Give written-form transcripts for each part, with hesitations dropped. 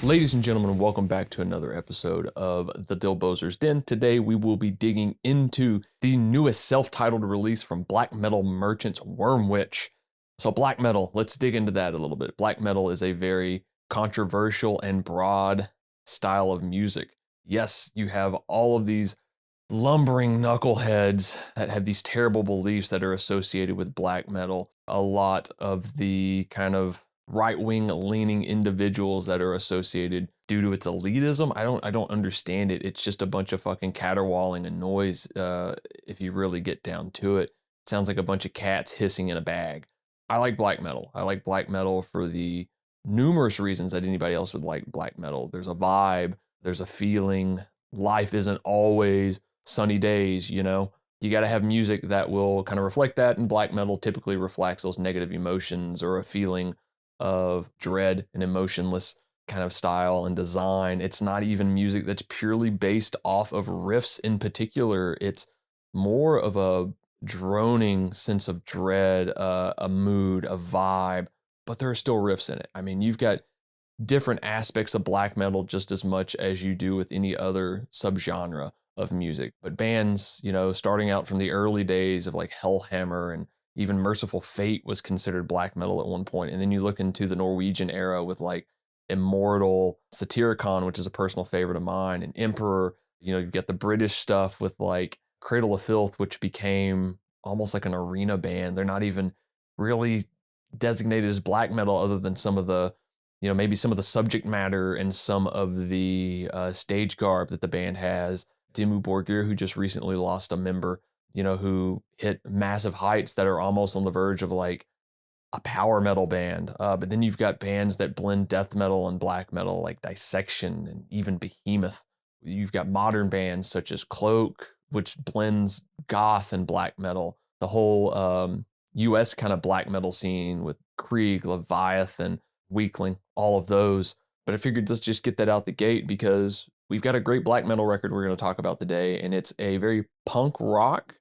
Ladies and gentlemen, welcome back to another episode of the Dylbozer's Den. Today we will be digging into the newest self-titled release from black metal merchants, Wormwitch. So black metal, let's dig into that a little bit. Black metal is a very controversial and broad style of music. Yes, you have all of these lumbering knuckleheads that have these terrible beliefs that are associated with black metal. A lot of the kind of right-wing leaning individuals that are associated due to its elitism. I don't understand it. It's just a bunch of fucking caterwauling and noise. If you really get down to it, it sounds like a bunch of cats hissing in a bag. I like black metal. I like black metal for the numerous reasons that anybody else would like black metal. There's a vibe, there's a feeling. Life isn't always sunny days, you know? You got to have music that will kind of reflect that, and black metal typically reflects those negative emotions or a feeling of dread and emotionless kind of style and design. It's not even music that's purely based off of riffs in particular. It's more of a droning sense of dread, a mood, a vibe, but there are still riffs in it. I mean, you've got different aspects of black metal just as much as you do with any other subgenre of music. But bands, you know, starting out from the early days of like Hellhammer and even Merciful Fate was considered black metal at one point. And then you look into the Norwegian era with like Immortal, Satyricon, which is a personal favorite of mine, and Emperor. You know, you've got the British stuff with like Cradle of Filth, which became almost like an arena band. They're not even really designated as black metal other than some of the, you know, maybe some of the subject matter and some of the stage garb that the band has. Dimmu Borgir, who just recently lost a member, you know, who hit massive heights that are almost on the verge of like a power metal band. But then you've got bands that blend death metal and black metal, like Dissection and even Behemoth. You've got modern bands such as Cloak, which blends goth and black metal. The whole US kind of black metal scene with Krieg, Leviathan, Weakling, all of those. But I figured let's just get that out the gate because we've got a great black metal record we're going to talk about today, and it's a very punk rock,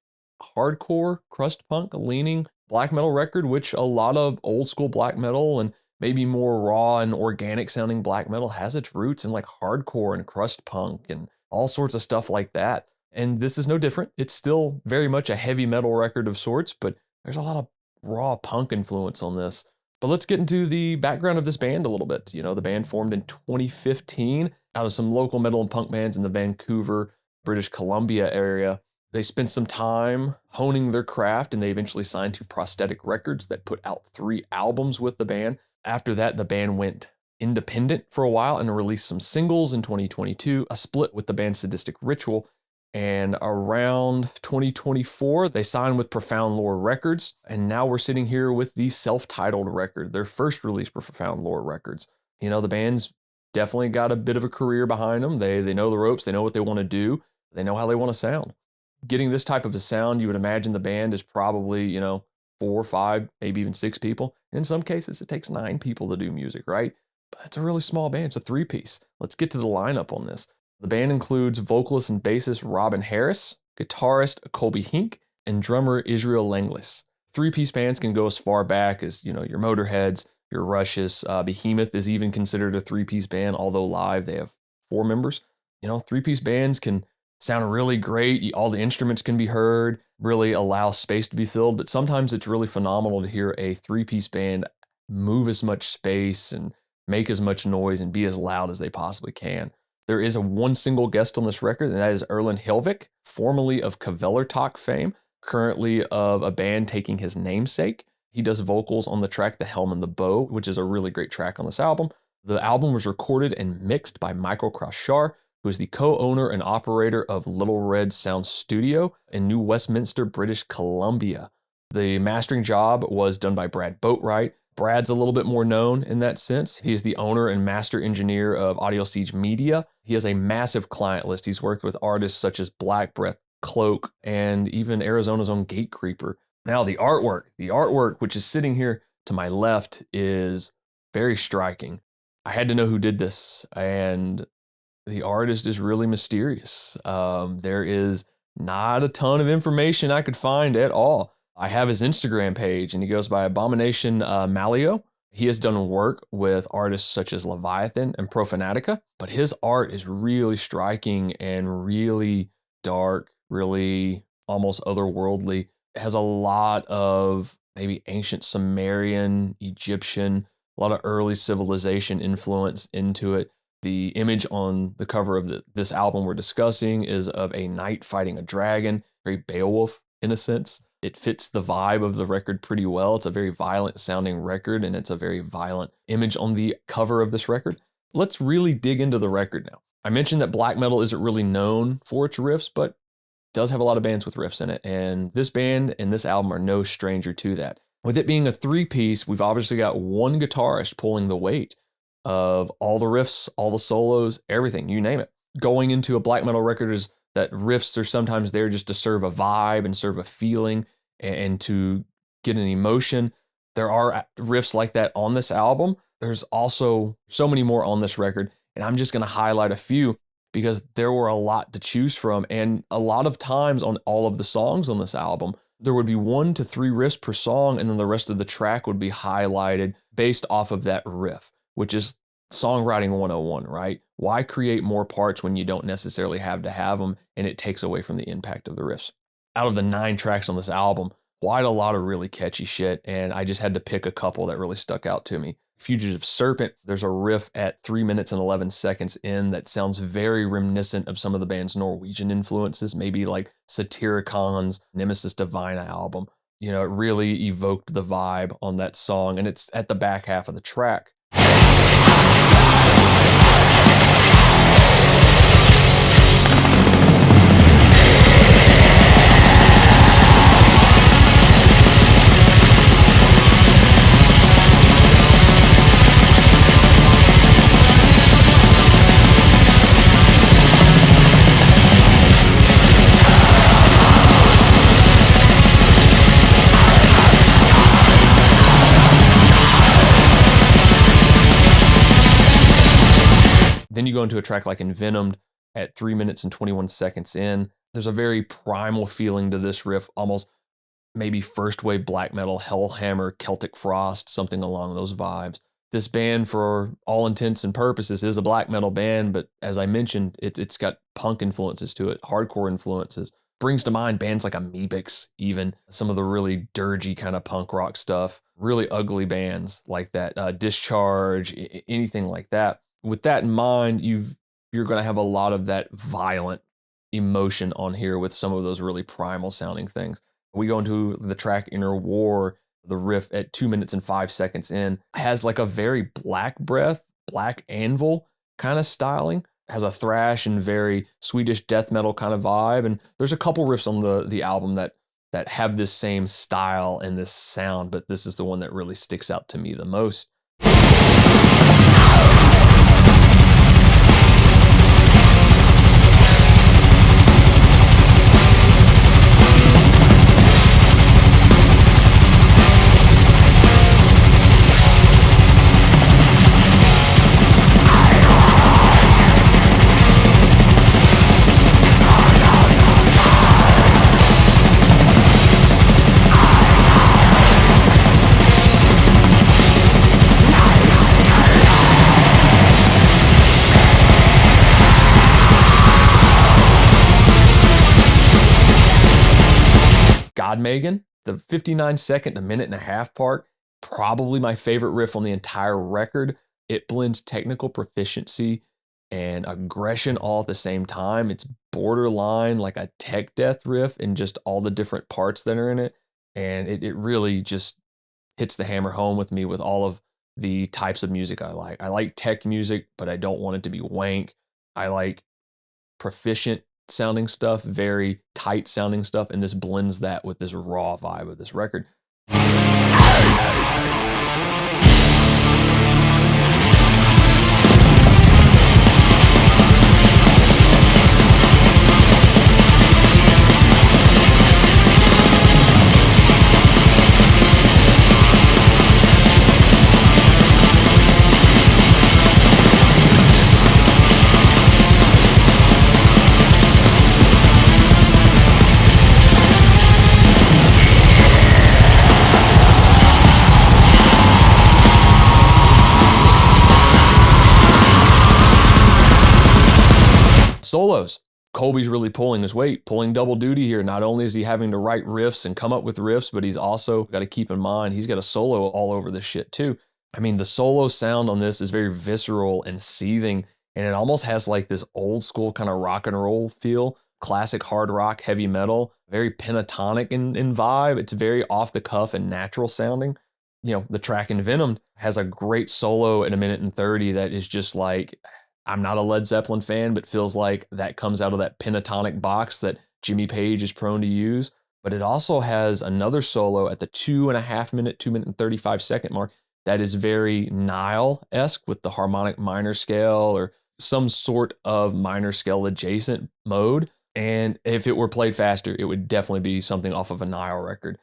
hardcore, crust punk leaning black metal record, which a lot of old school black metal and maybe more raw and organic sounding black metal has its roots in like hardcore and crust punk and all sorts of stuff like that. And this is no different. It's still very much a heavy metal record of sorts, but there's a lot of raw punk influence on this. But let's get into the background of this band a little bit. You know, the band formed in 2015 out of some local metal and punk bands in the Vancouver, British Columbia area. They spent some time honing their craft, and they eventually signed to Prosthetic Records that put out 3 albums with the band. After that, the band went independent for a while and released some singles in 2022, a split with the band Sadistic Ritual. And around 2024, they signed with Profound Lore Records. And now we're sitting here with the self-titled record, their first release for Profound Lore Records. You know, the band's definitely got a bit of a career behind them. They know the ropes. They know what they want to do. They know how they want to sound. Getting this type of a sound, you would imagine the band is probably, you know, 4 or 5, maybe even 6 people. In some cases, it takes 9 people to do music, right? But it's a really small band. It's a 3-piece. Let's get to the lineup on this. The band includes vocalist and bassist Robin Harris, guitarist Colby Hink, and drummer Israel Langlis. 3-piece bands can go as far back as, you know, your Motorheads, your Rushes. Behemoth is even considered a 3-piece band, although live they have 4 members. You know, 3-piece bands can sound really great. All the instruments can be heard, really allow space to be filled. But sometimes it's really phenomenal to hear a 3-piece band move as much space and make as much noise and be as loud as they possibly can. There is one single guest on this record, and that is Erlen Helvik, formerly of Kvelertak fame, currently of a band taking his namesake. He does vocals on the track The Helm and the Bow, which is a really great track on this album. The album was recorded and mixed by Michael Krashar, who is the co-owner and operator of Little Red Sound Studio in New Westminster, British Columbia. The mastering job was done by Brad Boatwright. Brad's a little bit more known in that sense. He's the owner and master engineer of Audio Siege Media. He has a massive client list. He's worked with artists such as Black Breath, Cloak, and even Arizona's own Gatecreeper. Now the artwork, which is sitting here to my left, is very striking. I had to know who did this, and the artist is really mysterious. There is not a ton of information I could find at all. I have his Instagram page, and he goes by Abomination Malio. He has done work with artists such as Leviathan and Profanatica, but his art is really striking and really dark, really almost otherworldly. It has a lot of maybe ancient Sumerian, Egyptian, a lot of early civilization influence into it. The image on the cover of this album we're discussing is of a knight fighting a dragon, very Beowulf in a sense. It fits the vibe of the record pretty well. It's a very violent sounding record, and it's a very violent image on the cover of this record. Let's really dig into the record now. I mentioned that black metal isn't really known for its riffs, but does have a lot of bands with riffs in it, and this band and this album are no stranger to that. With it being a three-piece, we've obviously got one guitarist pulling the weight of all the riffs, all the solos, everything, you name it. Going into a black metal record is that riffs are sometimes there just to serve a vibe and serve a feeling and to get an emotion. There are riffs like that on this album. There's also so many more on this record, and I'm just going to highlight a few because there were a lot to choose from. And a lot of times on all of the songs on this album, there would be 1 to 3 riffs per song, and then the rest of the track would be highlighted based off of that riff, which is songwriting 101, right? Why create more parts when you don't necessarily have to have them, and it takes away from the impact of the riffs? Out of the 9 tracks on this album, quite a lot of really catchy shit, and I just had to pick a couple that really stuck out to me. Fugitive Serpent, there's a riff at 3 minutes and 11 seconds in that sounds very reminiscent of some of the band's Norwegian influences, maybe like Satiricon's Nemesis Divina album. You know, it really evoked the vibe on that song, and it's at the back half of the track. Then you go into a track like Envenomed at 3 minutes and 21 seconds in. There's a very primal feeling to this riff, almost maybe first wave black metal, Hellhammer, Celtic Frost, something along those vibes. This band, for all intents and purposes, is a black metal band, but as I mentioned, it's got punk influences to it, hardcore influences. Brings to mind bands like Amoebics, even some of the really dirgy kind of punk rock stuff, really ugly bands like that, Discharge, anything like that. With that in mind, you're going to have a lot of that violent emotion on here with some of those really primal sounding things. We go into the track Inner War. The riff at 2 minutes and 5 seconds in has like a very Black Breath, Black Anvil kind of styling. Has a thrash and very Swedish death metal kind of vibe. And there's a couple riffs on the album that have this same style and this sound, but this is the one that really sticks out to me the most. Godmegan, the 59-second to minute and a half part, probably my favorite riff on the entire record. It blends technical proficiency and aggression all at the same time. It's borderline like a tech death riff in just all the different parts that are in it. And it really just hits the hammer home with me with all of the types of music I like. I like tech music, but I don't want it to be wank. I like proficient sounding stuff, very tight sounding stuff, and this blends that with this raw vibe of this record. Solos. Colby's really pulling his weight, pulling double duty here. Not only is he having to write riffs and come up with riffs, but he's also got to keep in mind he's got a solo all over this shit too. I mean, the solo sound on this is very visceral and seething, and it almost has like this old school kind of rock and roll feel, classic hard rock, heavy metal, very pentatonic in vibe. It's very off the cuff and natural sounding. You know, the track Envenomed has a great solo at 1:30 that is just like, I'm not a Led Zeppelin fan, but feels like that comes out of that pentatonic box that Jimmy Page is prone to use. But it also has another solo at the 2.5 minute, 2 minute and 35 second mark that is very Nile-esque with the harmonic minor scale or some sort of minor scale adjacent mode. And if it were played faster, it would definitely be something off of a Nile record.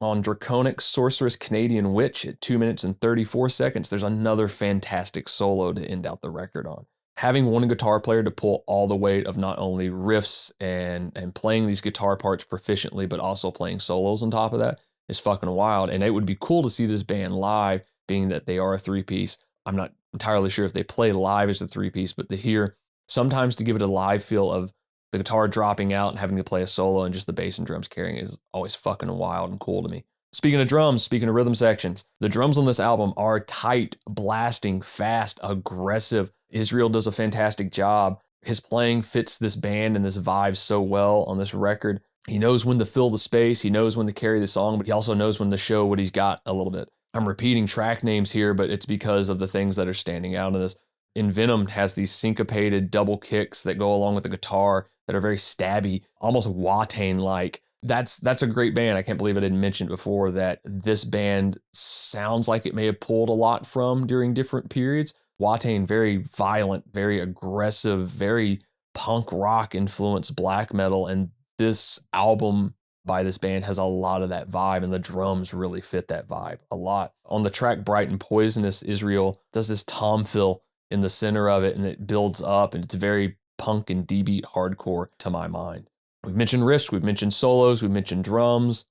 On Draconic Sorceress Canadian Witch at 2 minutes and 34 seconds, there's another fantastic solo to end out the record on. Having one guitar player to pull all the weight of not only riffs and playing these guitar parts proficiently, but also playing solos on top of that is fucking wild. And it would be cool to see this band live, being that they are a three-piece. I'm not entirely sure if they play live as a three-piece, but to hear sometimes to give it a live feel of the guitar dropping out and having to play a solo and just the bass and drums carrying is always fucking wild and cool to me. Speaking of drums, speaking of rhythm sections, the drums on this album are tight, blasting, fast, aggressive. Israel does a fantastic job. His playing fits this band and this vibe so well on this record. He knows when to fill the space. He knows when to carry the song, but he also knows when to show what he's got a little bit. I'm repeating track names here, but it's because of the things that are standing out in this. Envenomed has these syncopated double kicks that go along with the guitar that are very stabby, almost Watain-like. That's a great band. I can't believe I didn't mention before that this band sounds like it may have pulled a lot from during different periods. Watain, very violent, very aggressive, very punk rock influenced black metal, and this album by this band has a lot of that vibe, and the drums really fit that vibe a lot. On the track Bright and Poisonous, Israel does this tom fill in the center of it, and it builds up, and it's very punk and D-beat hardcore to my mind. We've mentioned riffs, we've mentioned solos, we've mentioned drums.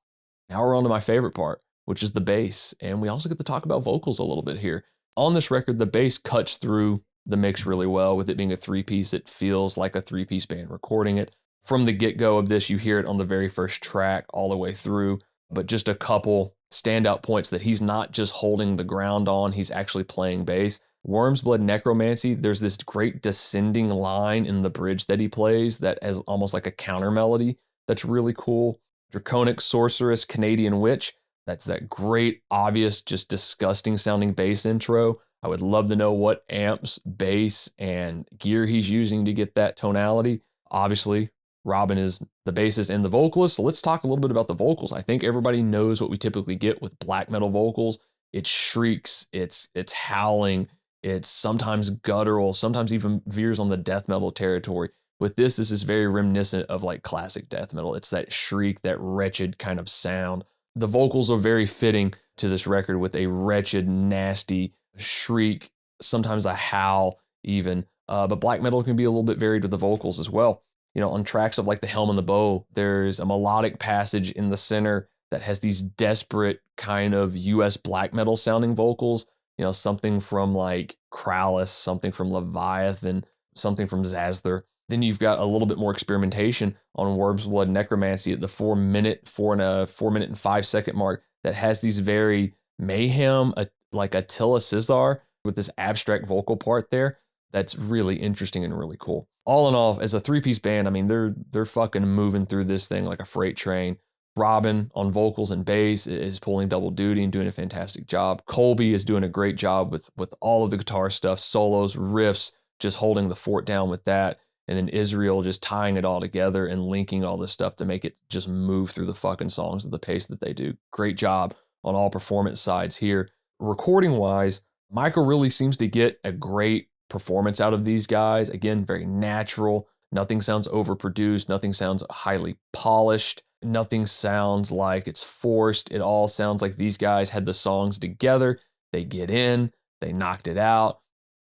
Now we're on to my favorite part, which is the bass, and we also get to talk about vocals a little bit here. On this record, the bass cuts through the mix really well, with it being a three-piece. It feels like a three-piece band recording it. From the get-go of this, you hear it on the very first track all the way through, but just a couple standout points that he's not just holding the ground on, he's actually playing bass. Worm's Blood Necromancy, there's this great descending line in the bridge that he plays that has almost like a counter melody that's really cool. Draconic Sorceress Canadian Witch, that's that great, obvious, just disgusting sounding bass intro. I would love to know what amps, bass, and gear he's using to get that tonality. Obviously, Robin is the bassist and the vocalist, so let's talk a little bit about the vocals. I think everybody knows what we typically get with black metal vocals. It's shrieks, it's howling, it's sometimes guttural, sometimes even veers on the death metal territory. With this is very reminiscent of like classic death metal. It's that shriek, that wretched kind of sound. The vocals are very fitting to this record with a wretched, nasty shriek, sometimes a howl even. But black metal can be a little bit varied with the vocals as well. You know, on tracks of like The Helm and the Bow, there's a melodic passage in the center that has these desperate kind of US black metal sounding vocals. You know, something from like Krallis, something from Leviathan, something from Zazdar. Then you've got a little bit more experimentation on Worm's Blood Necromancy at the 4 minute and 5 second mark that has these very mayhem, like Attila Caesar with this abstract vocal part there. That's really interesting and really cool. All in all, as a three-piece band, I mean, they're fucking moving through this thing like a freight train. Robin on vocals and bass is pulling double duty and doing a fantastic job. Colby is doing a great job with all of the guitar stuff, solos, riffs, just holding the fort down with that. And then Israel just tying it all together and linking all this stuff to make it just move through the fucking songs at the pace that they do. Great job on all performance sides here. Recording-wise, Michael really seems to get a great performance out of these guys. Again, very natural, Nothing sounds overproduced. Nothing sounds highly polished. Nothing sounds like it's forced. It all sounds like these guys had the songs together. They get in, they knocked it out.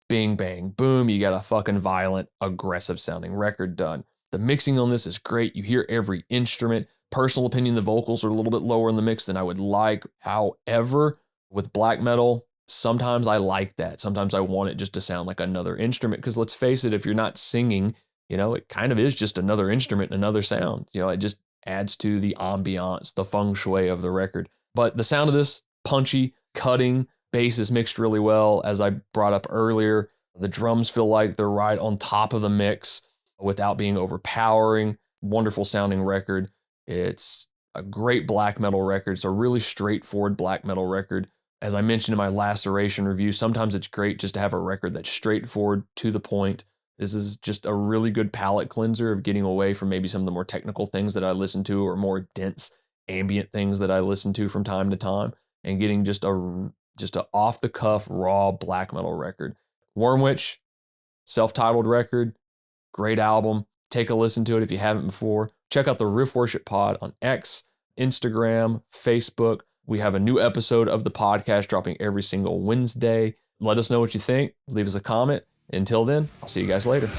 Bing, bang, boom. You got a fucking violent, aggressive sounding record done. The mixing on this is great. You hear every instrument. Personal opinion, the vocals are a little bit lower in the mix than I would like. However, with black metal, sometimes I like that. Sometimes I want it just to sound like another instrument. Because let's face it, if you're not singing, it kind of is just another instrument, another sound. It just adds to the ambiance, the feng shui of the record. But the sound of this, punchy, cutting, bass is mixed really well. As I brought up earlier, the drums feel like they're right on top of the mix without being overpowering. Wonderful sounding record. It's a great black metal record. It's a really straightforward black metal record. As I mentioned in my Laceration review, sometimes it's great just to have a record that's straightforward, to the point. This is just a really good palate cleanser of getting away from maybe some of the more technical things that I listen to, or more dense ambient things that I listen to from time to time, and getting just a off the cuff, raw black metal record. Wormwitch, self-titled record, great album. Take a listen to it if you haven't before. Check out the Riff Worship Pod on X, Instagram, Facebook. We have a new episode of the podcast dropping every single Wednesday. Let us know what you think. Leave us a comment. Until then, I'll see you guys later.